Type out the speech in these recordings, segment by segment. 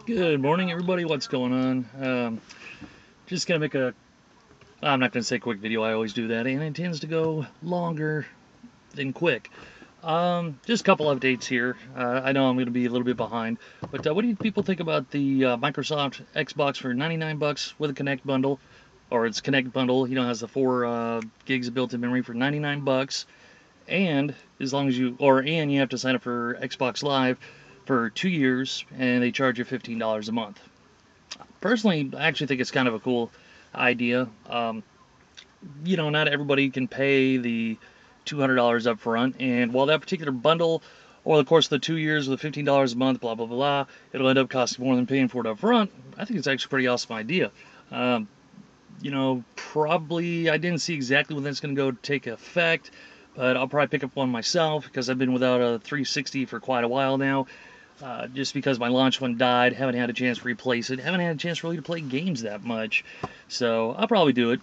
Good morning, everybody. What's going on? Just gonna make a. I'm not gonna say quick video. I always do that, and it tends to go longer than quick. Just a couple updates here. I know I'm gonna be a little bit behind, but what do people think about the Microsoft Xbox for 99 bucks with a Connect bundle, or its Connect bundle? Has the 4 gigs of built-in memory for 99 bucks, and as long as you have to sign up for Xbox Live for 2 years, and they charge you $15 a month. Personally, I actually think it's kind of a cool idea. Not everybody can pay the $200 up front, and while that particular bundle, over the course of the 2 years with $15 a month, blah blah blah, it'll end up costing more than paying for it up front. I think it's actually a pretty awesome idea. Probably I didn't see exactly when that's going to go take effect, but I'll probably pick up one myself because I've been without a 360 for quite a while now. Just because my launch one died, haven't had a chance to replace it, haven't had a chance really to play games that much. So I'll probably do it.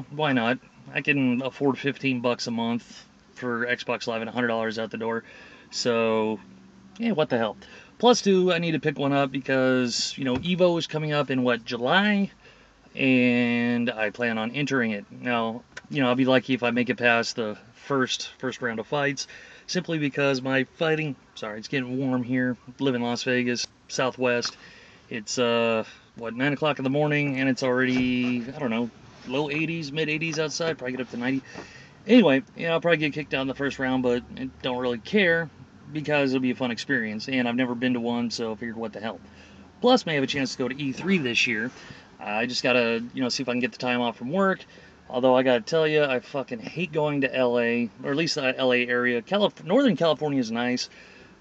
Why not? I can afford 15 bucks a month for Xbox Live and $100 out the door. So, yeah, what the hell. Plus, two, I need to pick one up because, EVO is coming up in July? And I plan on entering it. Now, I'll be lucky if I make it past the first round of fights, simply because my fighting. Sorry, it's getting warm here. Live in Las Vegas, Southwest. It's 9 o'clock in the morning, and it's already, I don't know, low 80s, mid 80s outside. Probably get up to 90. Anyway, I'll probably get kicked out in the first round, but I don't really care because it'll be a fun experience, and I've never been to one, so I figured what the hell. Plus, may have a chance to go to E3 this year. I just gotta, see if I can get the time off from work. Although I gotta tell you, I fucking hate going to LA, or at least the LA area. Northern California is nice,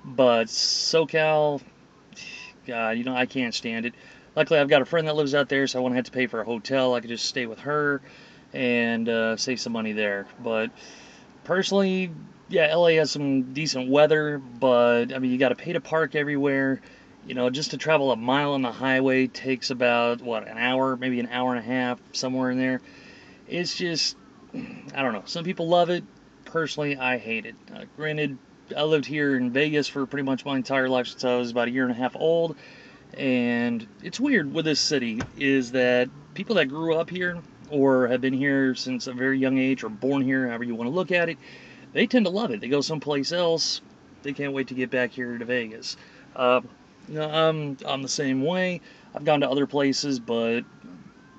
but SoCal, God, I can't stand it. Luckily, I've got a friend that lives out there, so I won't have to pay for a hotel. I could just stay with her and save some money there. But personally, yeah, LA has some decent weather, but I mean, you got to pay to park everywhere. Just to travel a mile on the highway takes about, an hour, maybe an hour and a half, somewhere in there. It's just, I don't know. Some people love it. Personally, I hate it. Granted, I lived here in Vegas for pretty much my entire life since I was about a year and a half old. And it's weird with this city is that people that grew up here or have been here since a very young age or born here, however you want to look at it, they tend to love it. They go someplace else. They can't wait to get back here to Vegas. Uh, I'm the same way. I've gone to other places, but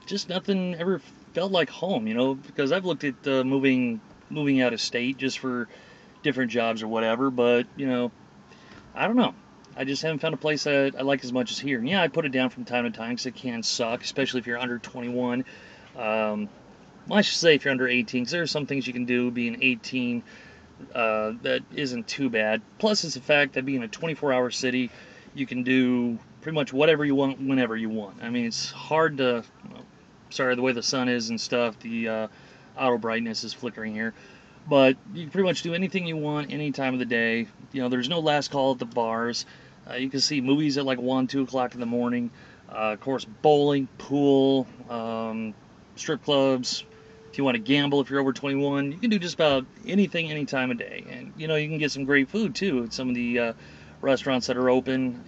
just nothing ever felt like home, because I've looked at moving out of state just for different jobs or whatever, but I don't know. I just haven't found a place that I like as much as here. And yeah, I put it down from time to time because it can suck, especially if you're under 21. Well, I should say if you're under 18, because there are some things you can do being 18 that isn't too bad. Plus, it's the fact that being a 24-hour city, you can do pretty much whatever you want, whenever you want. I mean, it's hard to. Sorry, the way the sun is and stuff, the auto brightness is flickering here. But you can pretty much do anything you want any time of the day. There's no last call at the bars. You can see movies at like 1, 2 o'clock in the morning. Of course, bowling, pool, strip clubs. If you want to gamble, if you're over 21, you can do just about anything any time of day. And, you can get some great food too at some of the restaurants that are open.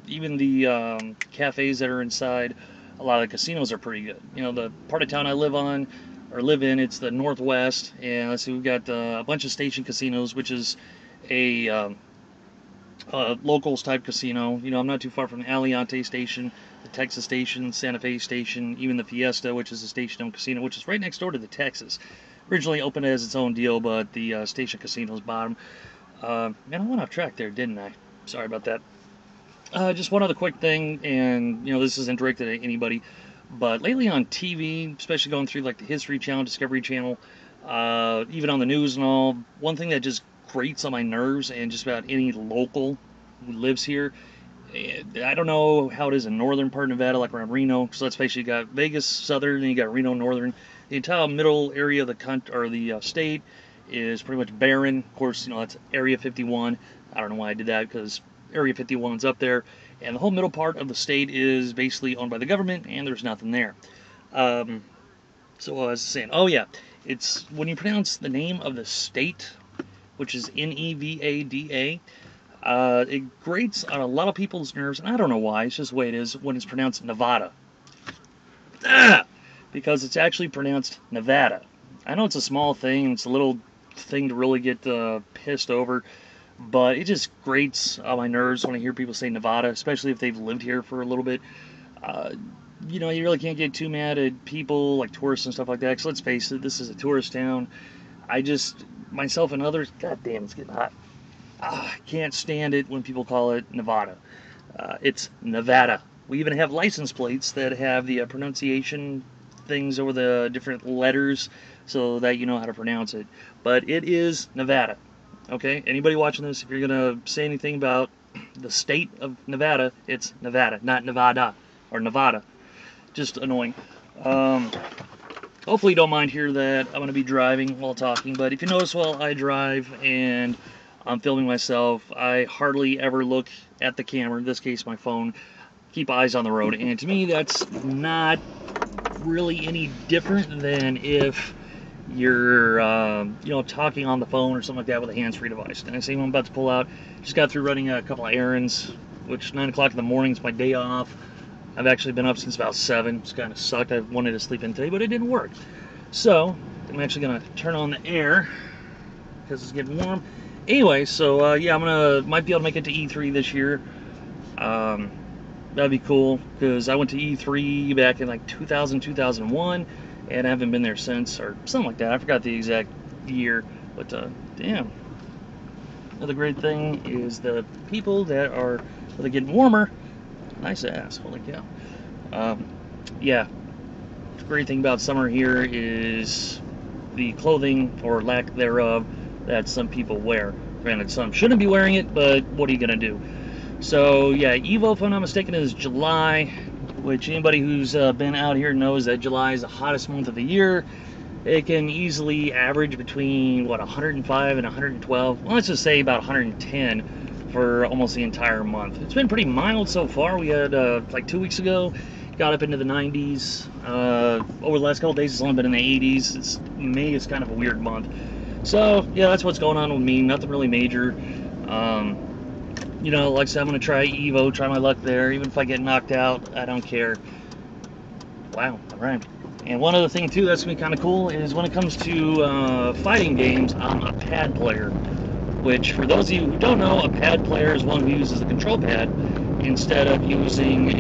Even the cafes that are inside. A lot of the casinos are pretty good. The part of town I live in, it's the Northwest. And let's see, we've got a bunch of station casinos, which is a locals type casino. I'm not too far from the Aliante station, the Texas station, Santa Fe station, even the Fiesta, which is a station-owned casino, which is right next door to the Texas. Originally opened as its own deal, but the station casino's bottom. Man, I went off track there, didn't I? Sorry about that. Just one other quick thing, and this isn't directed at anybody, but lately on TV, especially going through like the History Channel, Discovery Channel, even on the news and all, one thing that just grates on my nerves, and just about any local who lives here, I don't know how it is in northern part of Nevada, like around Reno. So let's face it, you got Vegas southern, then you got Reno northern. The entire middle area of the country or the state is pretty much barren. Of course, that's Area 51. I don't know why I did that because Area 51's up there, and the whole middle part of the state is basically owned by the government, and there's nothing there. So what I was saying, oh yeah, it's when you pronounce the name of the state, which is Nevada. It grates on a lot of people's nerves, and I don't know why. It's just the way it is when it's pronounced Nevada. Ah! Because it's actually pronounced Nevada. I know it's a small thing, it's a little thing to really get pissed over, but it just grates on my nerves when I hear people say Nevada, especially if they've lived here for a little bit. Uh, you know, you really can't get too mad at people like tourists and stuff like that, because let's face it, this is a tourist town. I just, myself and others, god damn, it's getting hot. I can't stand it when people call it Nevada. It's Nevada. We even have license plates that have the pronunciation things over the different letters so that you know how to pronounce it. But it is Nevada. Okay? Anybody watching this, if you're going to say anything about the state of Nevada, it's Nevada, not Nevada or Nevada. Just annoying. Hopefully you don't mind here that I'm going to be driving while talking, but if you notice while I drive and I'm filming myself, I hardly ever look at the camera, in this case my phone, keep eyes on the road, and to me that's not really any different than if you're talking on the phone or something like that with a hands-free device. And I say I'm about to pull out, just got through running a couple of errands, which 9 o'clock in the morning is my day off. I've actually been up since about 7. It's kind of sucked. I wanted to sleep in today, but it didn't work. So I'm actually going to turn on the air because it's getting warm. Anyway, so yeah, might be able to make it to E3 this year. That'd be cool because I went to E3 back in like 2000, 2001, and I haven't been there since, or something like that. I forgot the exact year, but damn. Another great thing is the people that are, they're getting warmer. Nice ass, holy cow. Yeah, the great thing about summer here is the clothing, or lack thereof, that some people wear. Granted, some shouldn't be wearing it, but what are you gonna do? So yeah, EVO, if I'm not mistaken, is July, which anybody who's been out here knows that July is the hottest month of the year. It can easily average between, 105 and 112, well, let's just say about 110 for almost the entire month. It's been pretty mild so far. We had, like 2 weeks ago, got up into the 90s. Over the last couple days, it's only been in the 80s. May is kind of a weird month. So, yeah, that's what's going on with me. Nothing really major. Like I said, I'm going to try EVO, try my luck there. Even if I get knocked out, I don't care. Wow, alright. And one other thing, too, that's going to be kind of cool is when it comes to fighting games, I'm a pad player. Which, for those of you who don't know, a pad player is one who uses a control pad instead of using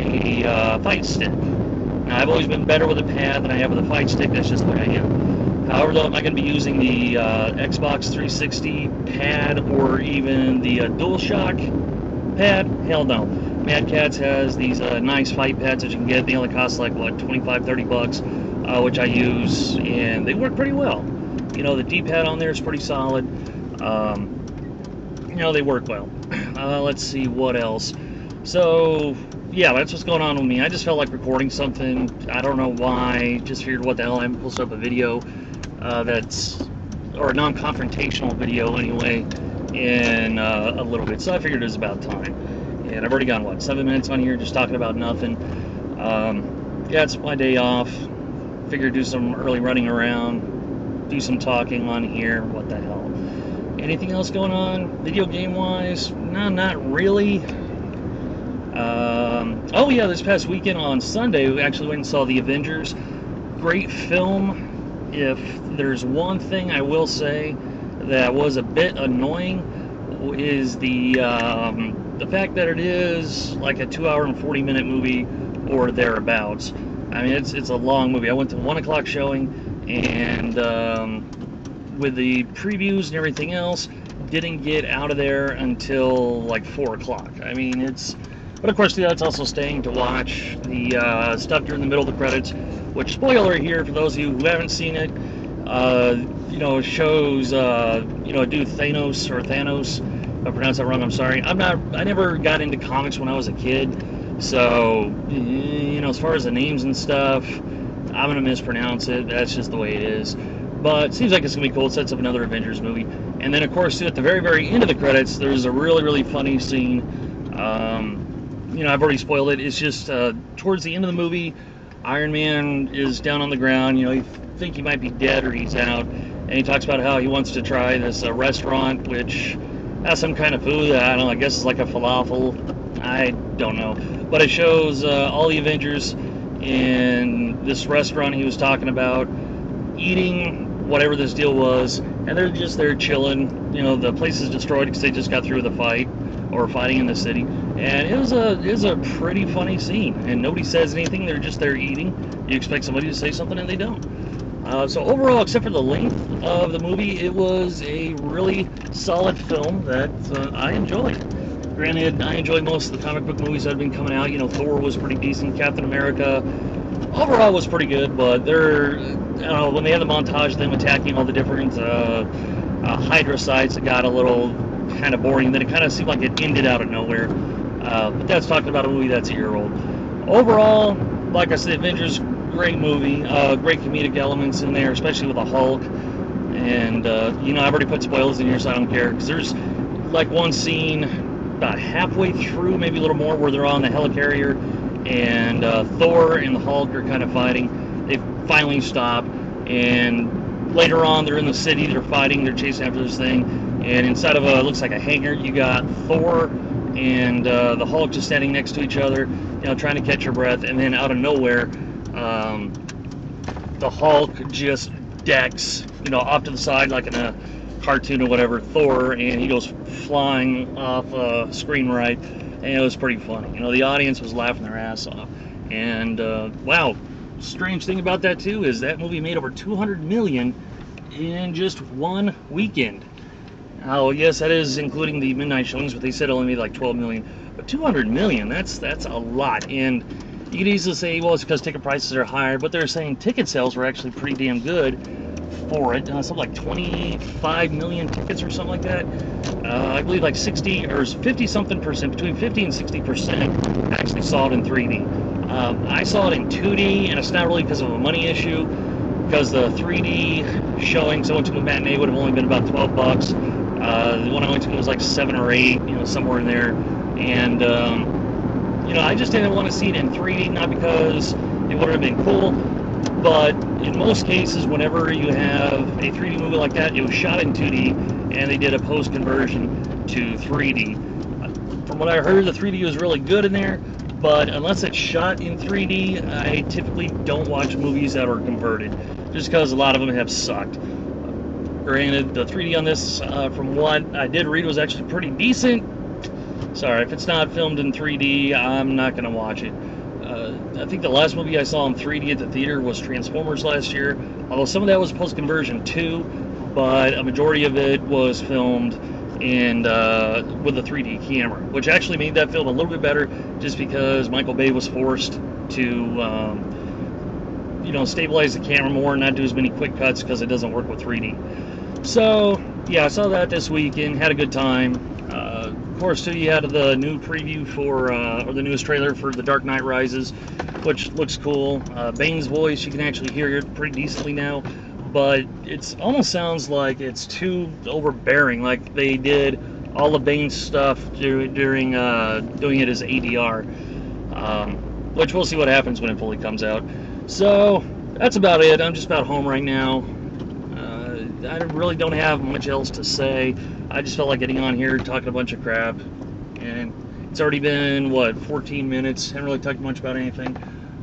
a fight stick. Now, I've always been better with a pad than I have with a fight stick. That's just the way I am. However, though, am I going to be using the Xbox 360 pad or even the DualShock pad? Hell no. Mad Catz has these nice fight pads that you can get. They only cost like, what, 25, 30 bucks, which I use, and they work pretty well. You know, the D-pad on there is pretty solid. They work well. Let's see what else. So, yeah, that's what's going on with me. I just felt like recording something. I don't know why. Just figured, what the hell, I haven't posted up a video or a non-confrontational video anyway, in a little bit. So I figured it was about time. And I've already gone, 7 minutes on here just talking about nothing. Yeah, it's my day off. Figured do some early running around, do some talking on here. What the hell? Anything else going on, video game wise? No, not really. Oh yeah, this past weekend on Sunday, we actually went and saw The Avengers. Great film. If there's one thing I will say that was a bit annoying, is the fact that it is like a 2-hour and 40-minute movie or thereabouts. I mean, it's a long movie. I went to 1 o'clock showing, and with the previews and everything else, didn't get out of there until like 4 o'clock. I mean, but of course, that's also staying to watch the stuff during the middle of the credits, which, spoiler here for those of you who haven't seen it, shows, a dude Thanos, if I pronounce that wrong, I'm sorry. I never got into comics when I was a kid, so, as far as the names and stuff, I'm going to mispronounce it. That's just the way it is. But it seems like it's going to be cool. It sets up another Avengers movie. And then, of course, at the very, very end of the credits, there's a really, really funny scene. I've already spoiled it. It's just towards the end of the movie, Iron Man is down on the ground. You think he might be dead or he's out. And he talks about how he wants to try this restaurant, which has some kind of food that, I don't know, I guess it's like a falafel. I don't know. But it shows all the Avengers in this restaurant he was talking about eating whatever this deal was, and they're just there chilling. You know, the place is destroyed because they just got through the fight or fighting in the city, and it was a pretty funny scene. And nobody says anything; they're just there eating. You expect somebody to say something, and they don't. So overall, except for the length of the movie, it was a really solid film that I enjoyed. Granted, I enjoyed most of the comic book movies that have been coming out. You know, Thor was pretty decent, Captain America overall was pretty good, but they're, I don't know, when they had the montage of them attacking all the different Hydra sites, it got a little kind of boring. Then it kind of seemed like it ended out of nowhere. But that's talking about a movie that's a year old. Overall, like I said, Avengers, great movie, great comedic elements in there, especially with the Hulk. And, you know, I've already put spoilers in here, so I don't care, because there's like one scene about halfway through, maybe a little more, where they're on the helicarrier, and Thor and the Hulk are kind of fighting. They finally stop, and later on they're in the city, they're fighting, they're chasing after this thing, and inside of a, looks like a hangar, you got Thor and the Hulk just standing next to each other, you know, trying to catch your breath, and then out of nowhere, the Hulk just decks, you know, off to the side like in a cartoon or whatever, Thor, and he goes flying off screen right, and it was pretty funny. You know, the audience was laughing their ass off. And wow, strange thing about that too is that movie made over 200 million in just one weekend. Now, yes, that is including the midnight showings, but they said it only made like 12 million. But 200 million, that's a lot. And you could easily say, well, it's because ticket prices are higher, but they're saying ticket sales were actually pretty damn good for it. Something like 25 million tickets or something like that. I believe like 60 or 50 something percent, between 50 and 60% actually saw it in 3D. I saw it in 2D, and it's not really because of a money issue, because the 3D showings I went to a matinee would have only been about 12 bucks. The one I went to was like 7 or 8, you know, somewhere in there. And you know, I just didn't want to see it in 3D, not because it would have been cool, but in most cases, whenever you have a 3D movie like that, it was shot in 2D, and they did a post-conversion to 3D. From what I heard, the 3D was really good in there, but unless it's shot in 3D, I typically don't watch movies that are converted, just because a lot of them have sucked. Granted, the 3D on this, from what I did read, was actually pretty decent. Sorry, if it's not filmed in 3D, I'm not going to watch it. I think the last movie I saw in 3D at the theater was Transformers last year, although some of that was post-conversion too, but a majority of it was filmed in with a 3D camera, which actually made that film a little bit better, just because Michael Bay was forced to you know, stabilize the camera more and not do as many quick cuts because it doesn't work with 3D. So yeah, I saw that this weekend, had a good time. Of course, too, you had the new preview for, or the newest trailer for The Dark Knight Rises, which looks cool. Bane's voice, you can actually hear it pretty decently now, but it almost sounds like it's too overbearing, like they did all of Bane's stuff during doing it as ADR, which we'll see what happens when it fully comes out. So that's about it. I'm just about home right now. I really don't have much else to say. I just felt like getting on here, talking a bunch of crap, and it's already been, what, 14 minutes. Haven't really talked much about anything.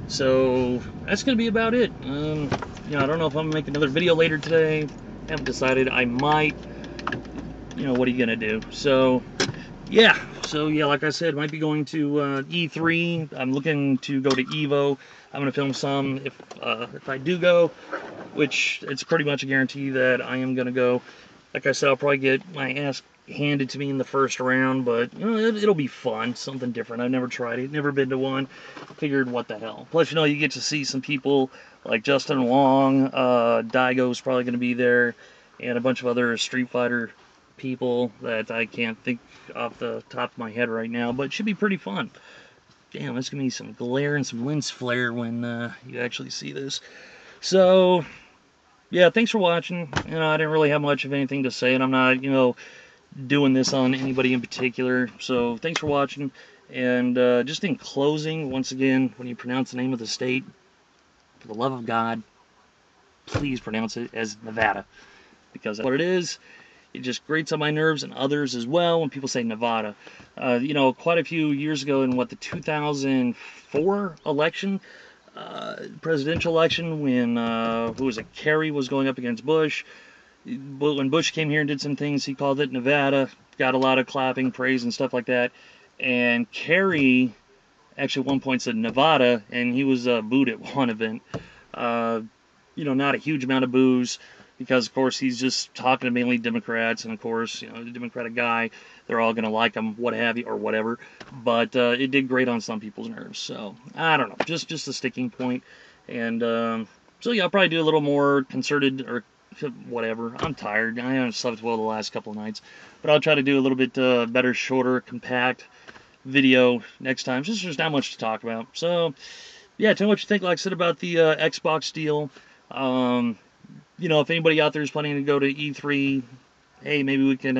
So that's going to be about it. You know, I don't know if I'm going to make another video later today. Haven't decided. I might. You know, what are you going to do? So, yeah. So, yeah, like I said, might be going to E3. I'm looking to go to EVO. I'm going to film some if I do go, which it's pretty much a guarantee that I am going to go. Like I said, I'll probably get my ass handed to me in the first round, but you know, it'll be fun, something different. I've never tried it, never been to one. Figured, what the hell. Plus, you know, you get to see some people like Justin Wong, Daigo's probably going to be there, and a bunch of other Street Fighter people that I can't think off the top of my head right now, but it should be pretty fun. Damn, there's going to be some glare and some lens flare when you actually see this. So, yeah, thanks for watching. You know, I didn't really have much of anything to say, and I'm not, you know, doing this on anybody in particular. So, thanks for watching. And just in closing, once again, when you pronounce the name of the state, for the love of God, please pronounce it as Nevada, because that's what it is. It just grates on my nerves and others as well when people say Nevada. You know, quite a few years ago in what, the 2004 election, presidential election, when who was it, Kerry was going up against Bush. When Bush came here and did some things, he called it Nevada. Got a lot of clapping, praise, and stuff like that. And Kerry actually at one point said Nevada, and he was booed at one event. Uh, you know, not a huge amount of boos, because of course he's just talking to mainly Democrats, and of course, you know, the Democratic guy, they're all gonna like him, what have you, or whatever. But it did grate on some people's nerves. So I don't know, just a sticking point. And so yeah, I'll probably do a little more concerted or whatever. I'm tired. I haven't slept well the last couple of nights, but I'll try to do a little bit better, shorter, compact video next time. Just there's not much to talk about. So yeah, tell me what you think, like I said, about the Xbox deal. You know, if anybody out there is planning to go to E3, hey, maybe we can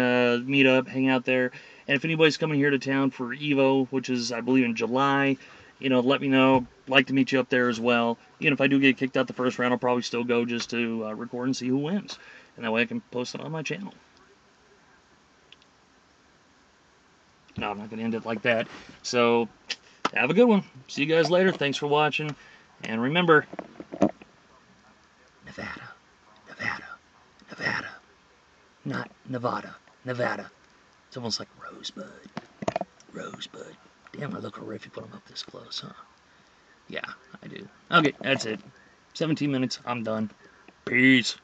meet up, hang out there. And if anybody's coming here to town for EVO, which is, I believe, in July, you know, let me know. Like to meet you up there as well. Even if I do get kicked out the first round, I'll probably still go just to record and see who wins. And that way I can post it on my channel. No, I'm not going to end it like that. So, have a good one. See you guys later. Thanks for watching. And remember, Nevada, Nevada, Nevada. Not Nevada, Nevada. It's almost like Rosebud. Rosebud. Damn, I look horrific when I'm up this close, huh? Yeah, I do. Okay, that's it. 17 minutes. I'm done. Peace.